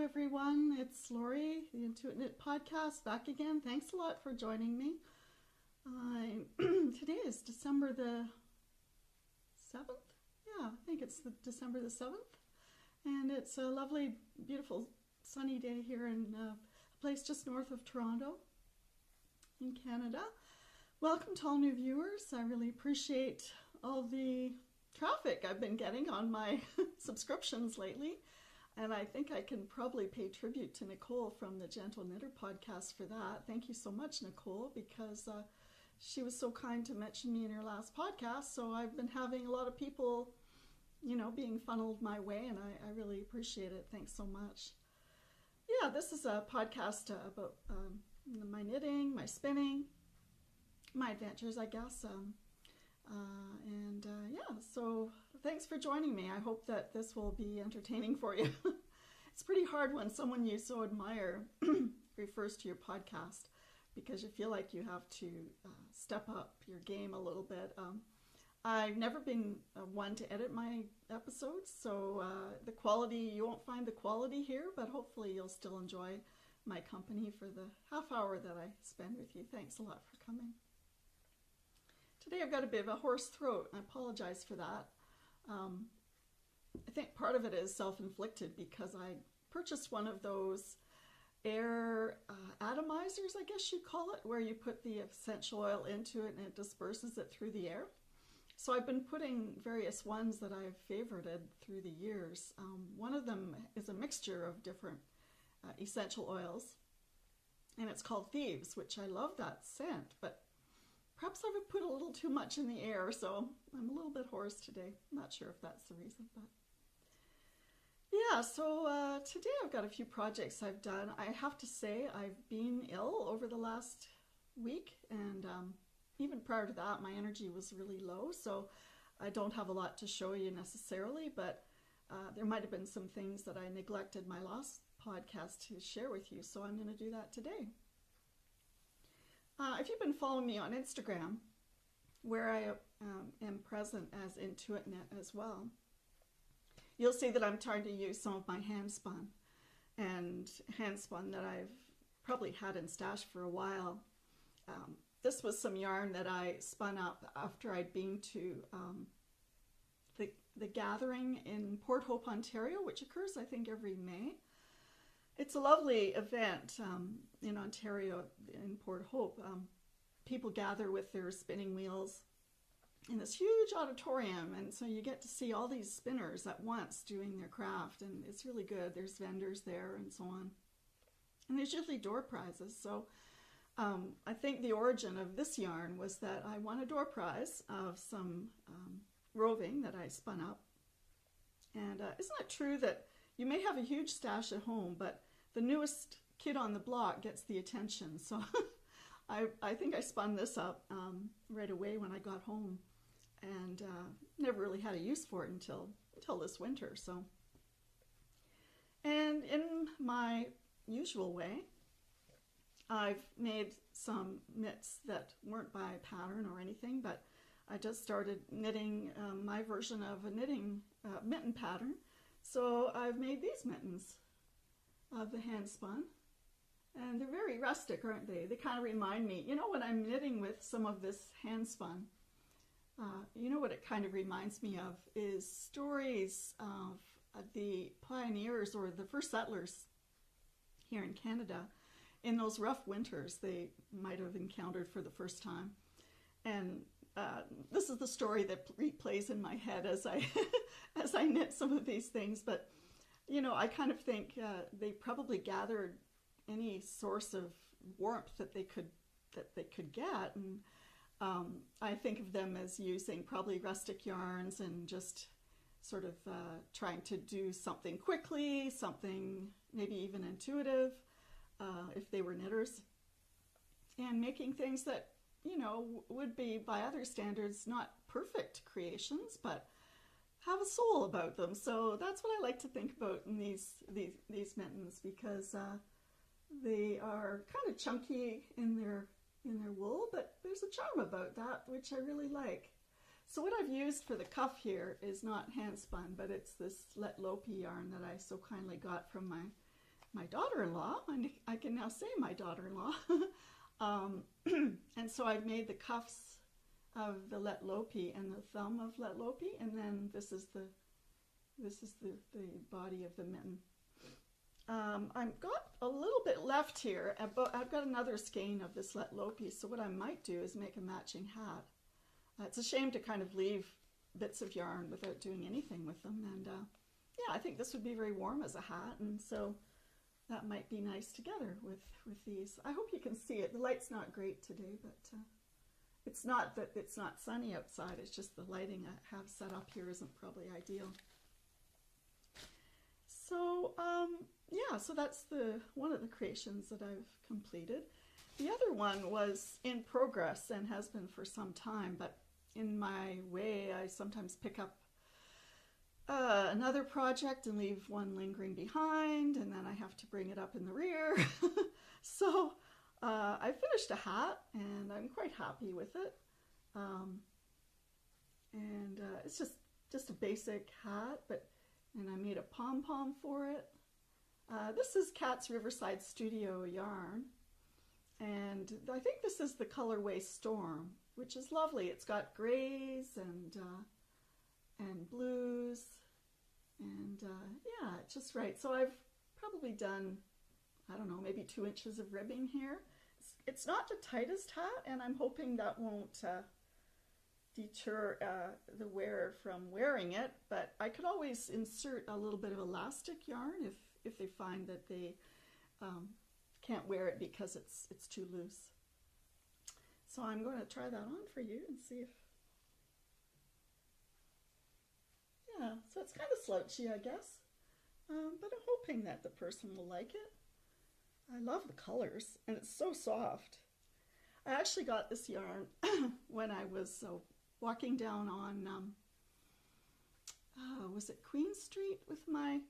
everyone. It's Sory, the Intuitknit podcast, back again. Thanks a lot for joining me. Today is December the 7th. Yeah, I think it's December the 7th. And it's a lovely, beautiful, sunny day here in a place just north of Toronto in Canada. Welcome to all new viewers. I really appreciate all the traffic I've been getting on my subscriptions lately. And I think I can probably pay tribute to Nicole from the Gentle Knitter podcast for that. Thank you so much, Nicole, because she was so kind to mention me in her last podcast. So I've been having a lot of people, being funneled my way, and I really appreciate it. Thanks so much. Yeah, this is a podcast about my knitting, my spinning, my adventures, I guess. So thanks for joining me. I hope that this will be entertaining for you. It's pretty hard when someone you so admire refers to your podcast because you feel like you have to step up your game a little bit. I've never been one to edit my episodes, so the quality, you won't find the quality here, but hopefully you'll still enjoy my company for the half hour that I spend with you. Thanks a lot for coming. Today I've got a bit of a hoarse throat. I apologize for that. I think part of it is self-inflicted because I purchased one of those air atomizers, I guess you'd call it, where you put the essential oil into it and it disperses it through the air. So I've been putting various ones that I've favorited through the years. One of them is a mixture of different essential oils, and it's called Thieves, which I love that scent, but perhaps I've put a little too much in the air, so I'm a little bit hoarse today. I'm not sure if that's the reason, but yeah, so today I've got a few projects I've done. I have to say I've been ill over the last week, and even prior to that, my energy was really low, so I don't have a lot to show you necessarily, but there might have been some things that I neglected my last podcast to share with you, so I'm going to do that today. If you've been following me on Instagram, where I am present as Intuitknit as well, you'll see that I'm trying to use some of my hand spun that I've probably had in stash for a while. This was some yarn that I spun up after I'd been to the gathering in Port Hope, Ontario, which occurs, I think, every May. It's a lovely event in Ontario, in Port Hope. People gather with their spinning wheels in this huge auditorium, and so you get to see all these spinners at once doing their craft, and it's really good. There's vendors there and so on. And there's usually door prizes. So I think the origin of this yarn was that I won a door prize of some roving that I spun up. And isn't it true that you may have a huge stash at home, but the newest kid on the block gets the attention? So I think I spun this up right away when I got home, and never really had a use for it until this winter. So, and in my usual way, I've made some mitts that weren't by pattern or anything, but I just started knitting my version of a knitting mitten pattern. So I've made these mittens of the hand spun, and they're very rustic, aren't they? They kind of remind me, when I'm knitting with some of this hand spun, what it kind of reminds me of is stories of the pioneers or the first settlers here in Canada in those rough winters they might have encountered for the first time. And this is the story that replays in my head as I as I knit some of these things. But I kind of think they probably gathered any source of warmth that they could get, and I think of them as using probably rustic yarns and just sort of trying to do something quickly, something maybe even intuitive, if they were knitters, and making things that would be by other standards not perfect creations, but have a soul about them. So that's what I like to think about in these mittens, because they are kind of chunky in their wool, but there's a charm about that which I really like. So what I've used for the cuff here is not hand spun, but it's this Let Lopi yarn that I so kindly got from my my daughter-in-law, and I can now say my daughter-in-law. And so I've made the cuffs of the Letlopi and the thumb of Letlopi, and then this is the body of the mitten. I've got a little bit left here, but I've got another skein of this Letlopi, so what I might do is make a matching hat. It's a shame to kind of leave bits of yarn without doing anything with them, and yeah, I think this would be very warm as a hat, and so that might be nice together with these. I hope you can see it. The light's not great today, but it's not that it's not sunny outside, it's just the lighting I have set up here isn't probably ideal. So yeah, so that's one of the creations that I've completed. The other one was in progress and has been for some time, but in my way I sometimes pick up another project and leave one lingering behind, and then I have to bring it up in the rear. So I finished a hat and I'm quite happy with it. And it's just a basic hat, and I made a pom-pom for it. This is Kat's Riverside Studio yarn, and I think this is the colorway Storm, which is lovely. It's got grays and blues, and yeah, it's just right. So I've probably done, I don't know, maybe 2 inches of ribbing here. It's not the tightest hat, and I'm hoping that won't deter the wearer from wearing it, but I could always insert a little bit of elastic yarn if they find that they can't wear it because it's too loose. So I'm going to try that on for you and see if, yeah, so it's kind of slouchy, I guess, but I'm hoping that the person will like it. I love the colors, and it's so soft. I actually got this yarn when I was walking down on, was it Queen Street with my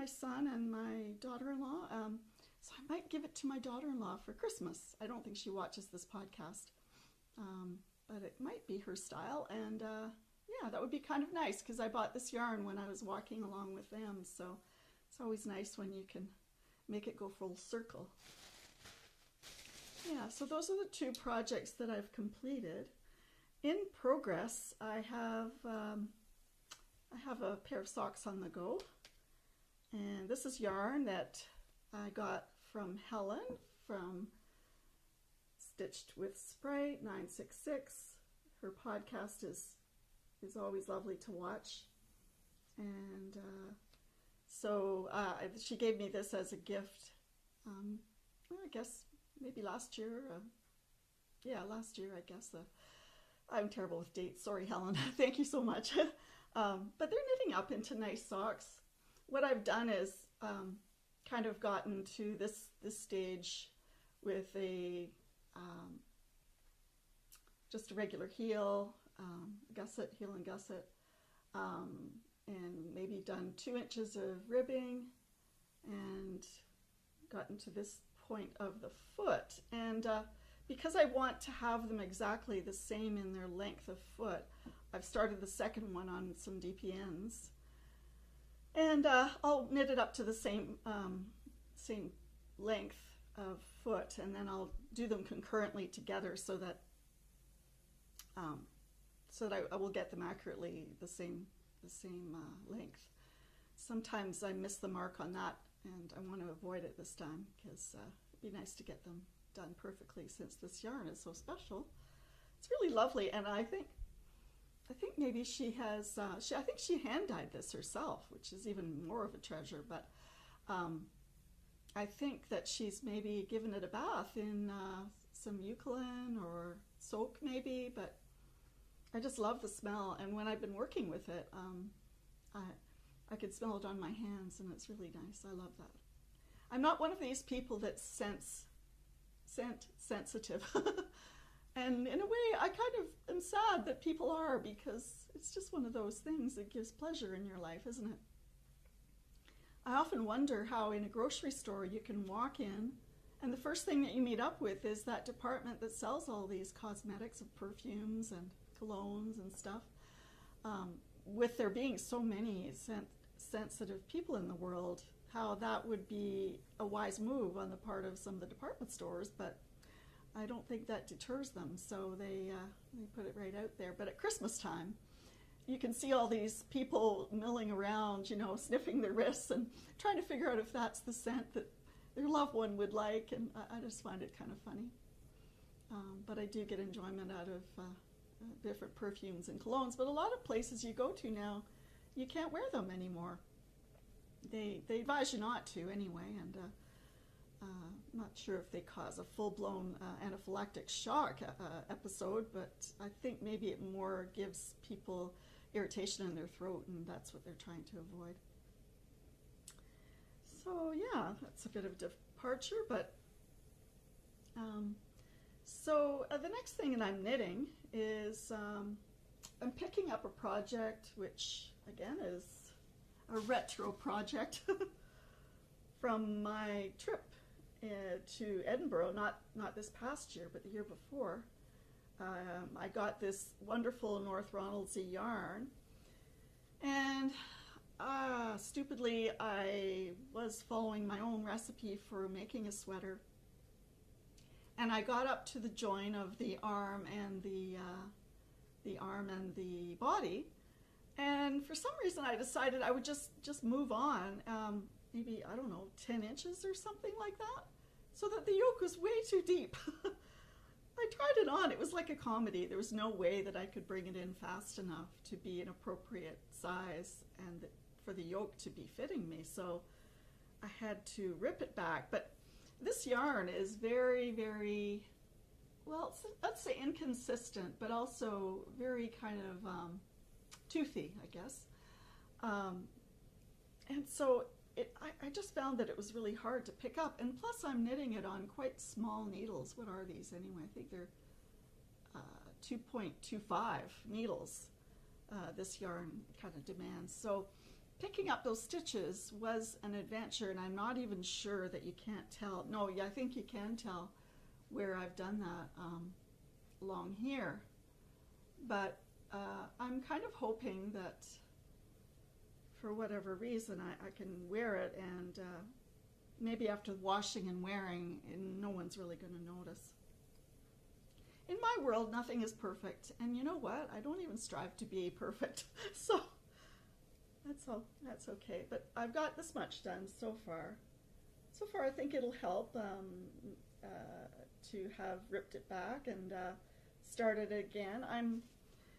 son and my daughter-in-law. So I might give it to my daughter-in-law for Christmas. I don't think she watches this podcast, but it might be her style, and yeah, that would be kind of nice because I bought this yarn when I was walking along with them, so it's always nice when you can make it go full circle. Yeah, so those are the 2 projects that I've completed. In progress, I have a pair of socks on the go, and this is yarn that I got from Helen from Stitched with Sprite 966. Her podcast is always lovely to watch, and so she gave me this as a gift. Well, I guess maybe last year. Yeah, last year, I guess. I'm terrible with dates. Sorry, Helen. Thank you so much. But they're knitting up into nice socks. What I've done is kind of gotten to this stage with a just a regular heel, gusset, heel and gusset, and maybe done 2 inches of ribbing and gotten to this point of the foot. And because I want to have them exactly the same in their length of foot, I've started the second one on some DPNs, and I'll knit it up to the same length of foot, and then I'll do them concurrently together so that I will get them accurately the same length. Sometimes I miss the mark on that, and I want to avoid it this time because it'd be nice to get them done perfectly since this yarn is so special. It's really lovely, and I think maybe she has, I think she hand dyed this herself, which is even more of a treasure, but I think that she's maybe given it a bath in some eucalyptus or soak maybe, but I just love the smell, and when I've been working with it, I could smell it on my hands, and it's really nice. I love that. I'm not one of these people that's scent sensitive. And in a way, I kind of am sad that people are, because it's just one of those things that gives pleasure in your life, isn't it? I often wonder how in a grocery store you can walk in and the first thing that you meet up with is that department that sells all these cosmetics of perfumes and colognes and stuff. With there being so many sensitive people in the world, how that would be a wise move on the part of some of the department stores, but I don't think that deters them, so they put it right out there. But at Christmas time, you can see all these people milling around, you know, sniffing their wrists and trying to figure out if that's the scent that their loved one would like, and I just find it kind of funny. But I do get enjoyment out of different perfumes and colognes, but a lot of places you go to now, you can't wear them anymore. They advise you not to anyway, and I'm not sure if they cause a full-blown anaphylactic shock episode, but I think maybe it more gives people irritation in their throat, and that's what they're trying to avoid. So yeah, that's a bit of departure, but so the next thing that I'm knitting is I'm picking up a project which again is a retro project from my trip to Edinburgh, not this past year, but the year before. I got this wonderful North Ronaldsay yarn, and stupidly I was following my own recipe for making a sweater, and I got up to the join of the arm and the body, and for some reason I decided I would just move on, maybe, I don't know, 10 inches or something like that, so that the yoke was way too deep. I tried it on. It was like a comedy. There was no way that I could bring it in fast enough to be an appropriate size and for the yoke to be fitting me, so I had to rip it back. But this yarn is very, very, well, let's say inconsistent, but also very kind of toothy, I guess. And so I just found that it was really hard to pick up, and plus I'm knitting it on quite small needles. What are these anyway? I think they're 2.25 needles, this yarn kind of demands. So picking up those stitches was an adventure, and I'm not even sure that you can't tell. No, yeah, I think you can tell where I've done that along here. But I'm kind of hoping that for whatever reason I can wear it, and maybe after washing and wearing, no one's really going to notice. In my world, nothing is perfect, and you know what? I don't even strive to be perfect, so that's okay. But I've got this much done so far. So far, I think it'll help to have ripped it back and started it again. I'm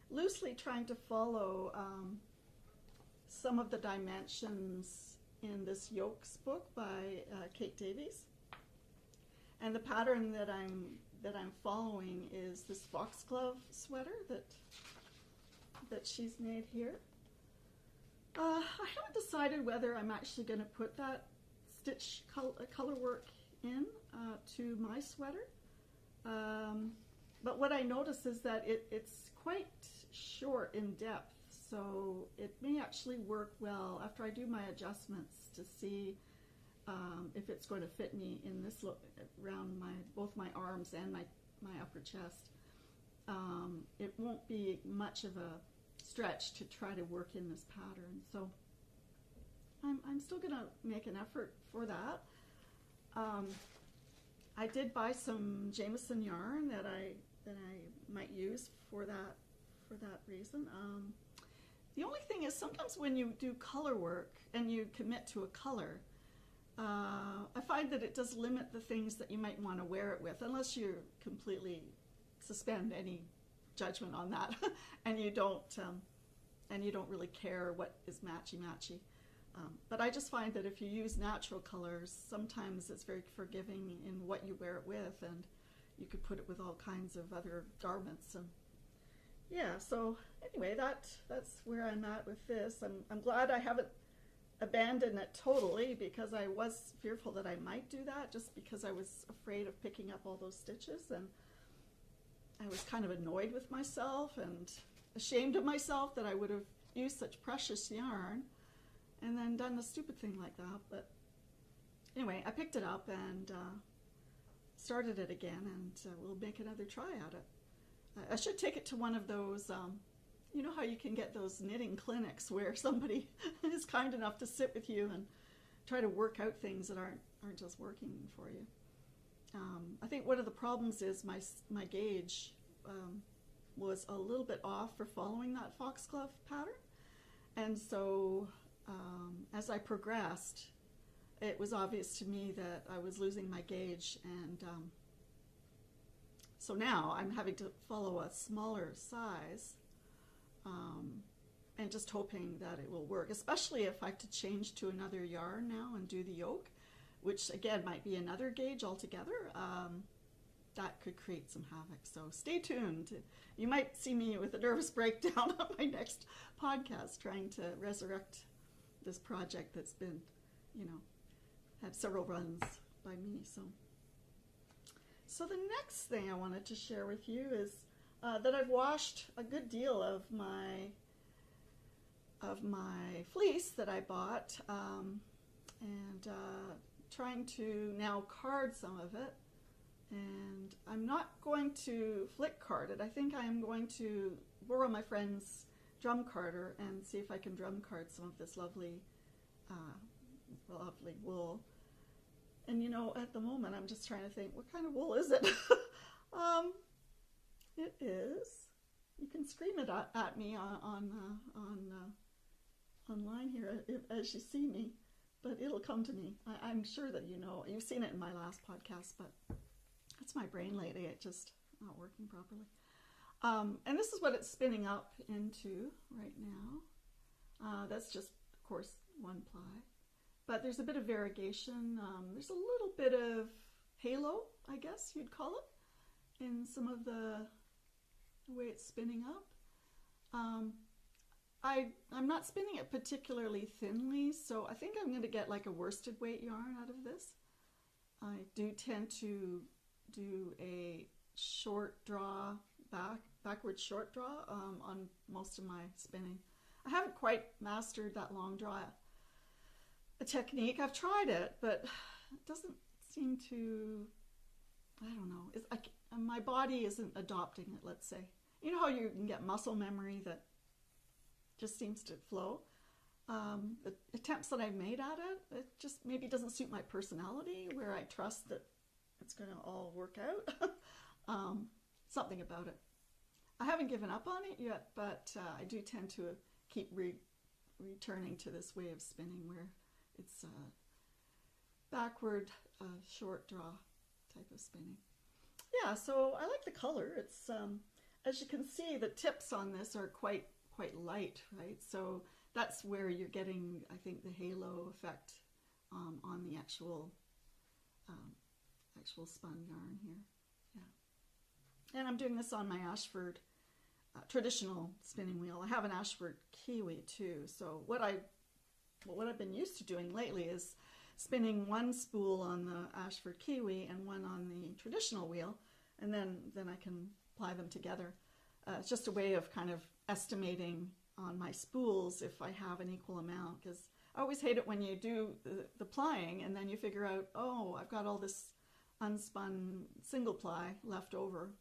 loosely trying to follow some of the dimensions in this Yokes book by Kate Davies, and the pattern that I'm following is this foxglove sweater that she's made here. I haven't decided whether I'm actually going to put that stitch color work in to my sweater, but what I notice is that it's quite short in depth. So it may actually work well after I do my adjustments to see if it's going to fit me in this look around both my arms and my upper chest. It won't be much of a stretch to try to work in this pattern. So I'm still going to make an effort for that. I did buy some Jameson yarn that I might use for that reason. The only thing is sometimes when you do color work and you commit to a color, I find that it does limit the things that you might want to wear it with, unless you completely suspend any judgment on that and you don't really care what is matchy-matchy. But I just find that if you use natural colors, sometimes it's very forgiving in what you wear it with, and you could put it with all kinds of other garments. And yeah, so anyway, that's where I'm at with this. I'm glad I haven't abandoned it totally, because I was fearful that I might do that, just because I was afraid of picking up all those stitches, and I was kind of annoyed with myself and ashamed of myself that I would have used such precious yarn and then done a stupid thing like that. But anyway, I picked it up and started it again, and we'll make another try at it. I should take it to one of those you know how you can get those knitting clinics where somebody is kind enough to sit with you and try to work out things that aren't just working for you. I think one of the problems is my gauge was a little bit off for following that foxglove pattern, and so as I progressed, it was obvious to me that I was losing my gauge, and so now I'm having to follow a smaller size, and just hoping that it will work, especially if I have to change to another yarn now and do the yoke, which again might be another gauge altogether. That could create some havoc. So stay tuned. You might see me with a nervous breakdown on my next podcast, trying to resurrect this project that's been, had several runs by me. So the next thing I wanted to share with you is that I've washed a good deal of my fleece that I bought, and trying to now card some of it. And I'm not going to flick card it. I think I am going to borrow my friend's drum carder and see if I can drum card some of this lovely wool. And at the moment I'm just trying to think, what kind of wool is it? It is. You can scream it at me online here as you see me, but it'll come to me. I'm sure that you've seen it in my last podcast, but it's my brain lately. It's just not working properly. And this is what it's spinning up into right now. That's just, of course, one ply. But there's a bit of variegation. There's a little bit of halo, I guess you'd call it, in some of the way it's spinning up. I'm not spinning it particularly thinly, so I think I'm going to get like a worsted weight yarn out of this. I do tend to do a short draw, backward short draw on most of my spinning. I haven't quite mastered that long draw technique. I've tried it, but it doesn't seem to, I don't know, my body isn't adopting it, let's say. You know how you can get muscle memory that just seems to flow? The attempts that I've made at it just maybe doesn't suit my personality, where I trust that it's going to all work out. Something about it. I haven't given up on it yet, but I do tend to keep returning to this way of spinning where it's backward short draw type of spinning. Yeah, so I like the color. It's as you can see, the tips on this are quite light, right? So that's where you're getting, I think, the halo effect on the actual spun yarn here. Yeah, and I'm doing this on my Ashford traditional spinning wheel. I have an Ashford Kiwi too. So what I've been used to doing lately is spinning one spool on the Ashford Kiwi and one on the traditional wheel, and then I can ply them together. It's just a way of kind of estimating on my spools if I have an equal amount, because I always hate it when you do the plying and then you figure out, oh, I've got all this unspun single ply left over.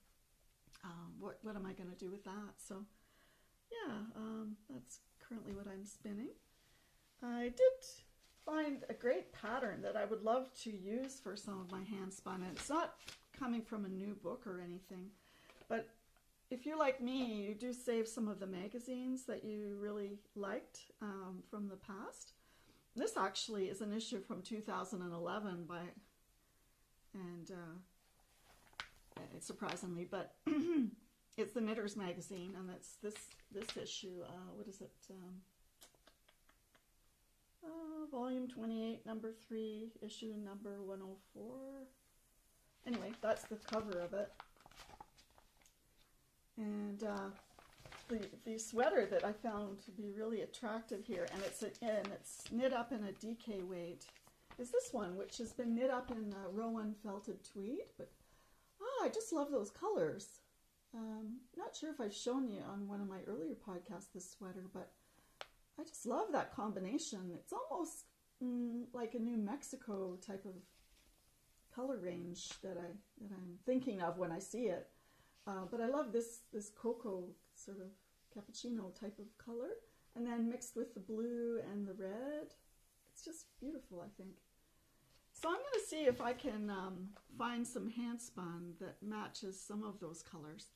What am I going to do with that? So yeah, that's currently what I'm spinning. I did find a great pattern that I would love to use for some of my hand spun. It's not coming from a new book or anything, but if you're like me, you do save some of the magazines that you really liked from the past. This actually is an issue from 2011 it's surprisingly, but it's the Knitters magazine, and it's this issue. What is it? Volume 28, number 3, issue number 104. Anyway, that's the cover of it. And the sweater that I found to be really attractive here, and it's knit up in a DK weight, is this one, which has been knit up in Rowan felted tweed. But I just love those colors. Not sure if I've shown you on one of my earlier podcasts this sweater, but I just love that combination. It's almost like a New Mexico type of color range that I'm thinking of when I see it. But I love this cocoa sort of cappuccino type of color, and then mixed with the blue and the red. It's just beautiful, I think. So I'm going to see if I can find some hand spun that matches some of those colors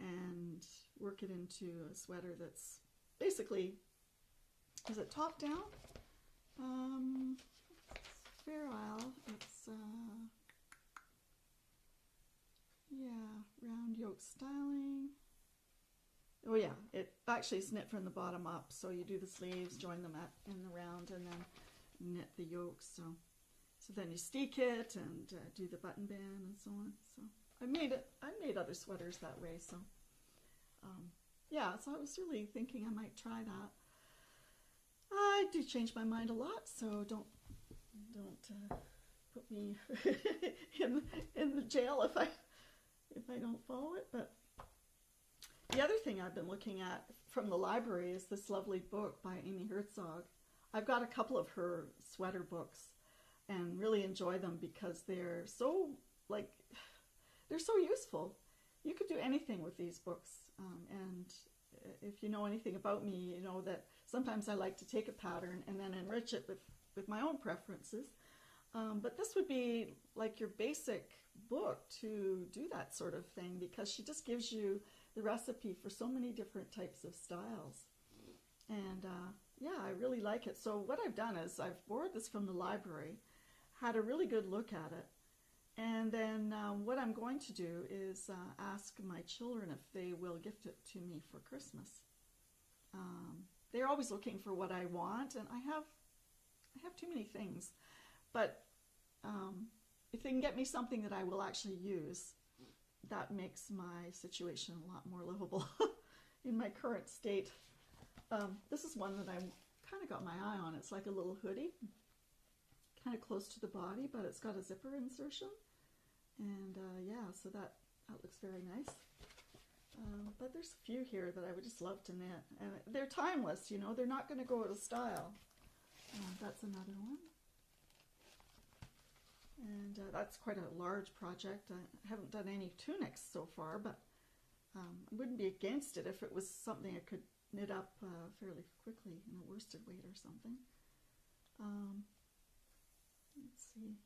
and work it into a sweater that's basically, is it top down? Fair Isle, it's yeah, round yoke styling. Oh yeah, it actually is knit from the bottom up, so you do the sleeves, join them in the round, and then knit the yoke. So then you steek it and do the button band and so on. So I made other sweaters that way. So yeah, so I was really thinking I might try that. I do change my mind a lot, so don't put me in the jail if I don't follow it. But the other thing I've been looking at from the library is this lovely book by Amy Herzog. I've got a couple of her sweater books and really enjoy them because they're so useful. You could do anything with these books, and if you know anything about me, you know that sometimes I like to take a pattern and then enrich it with my own preferences. But this would be like your basic book to do that sort of thing, because she just gives you the recipe for so many different types of styles. And yeah, I really like it. So what I've done is I've borrowed this from the library, had a really good look at it, and then what I'm going to do is ask my children if they will gift it to me for Christmas. They're always looking for what I want, and I have too many things. But if they can get me something that I will actually use, that makes my situation a lot more livable in my current state. This is one that I kind of got my eye on. It's like a little hoodie, kind of close to the body, but it's got a zipper insertion. And yeah, so that looks very nice. But there's a few here that I would just love to knit. And they're timeless, you know, they're not going to go out of style. That's another one. And that's quite a large project. I haven't done any tunics so far, but I wouldn't be against it if it was something I could knit up fairly quickly in a worsted weight or something. Let's see.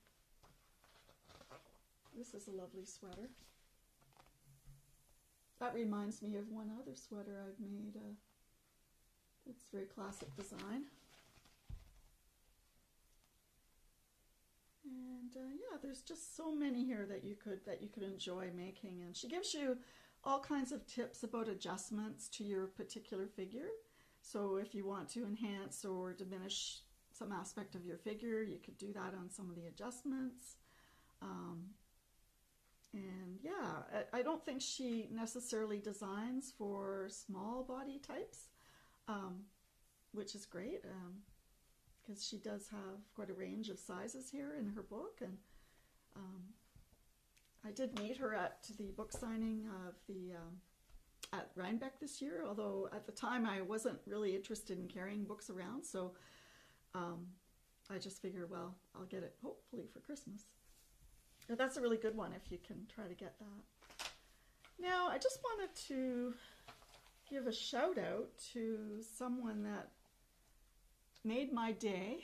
This is a lovely sweater. That reminds me of one other sweater I've made. It's very classic design. And yeah, there's just so many here that you could enjoy making. And she gives you all kinds of tips about adjustments to your particular figure. So if you want to enhance or diminish some aspect of your figure, you could do that on some of the adjustments. And yeah, I don't think she necessarily designs for small body types, which is great, because she does have quite a range of sizes here in her book. And I did meet her at the book signing of at Rhinebeck this year, although at the time I wasn't really interested in carrying books around, so I just figured, well, I'll get it hopefully for Christmas. Now, that's a really good one if you can try to get that. Now, I just wanted to give a shout out to someone that made my day.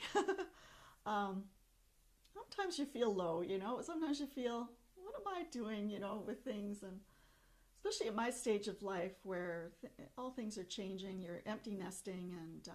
Sometimes you feel low, you know, sometimes you feel, what am I doing, you know, with things, and especially at my stage of life where all things are changing, you're empty nesting, and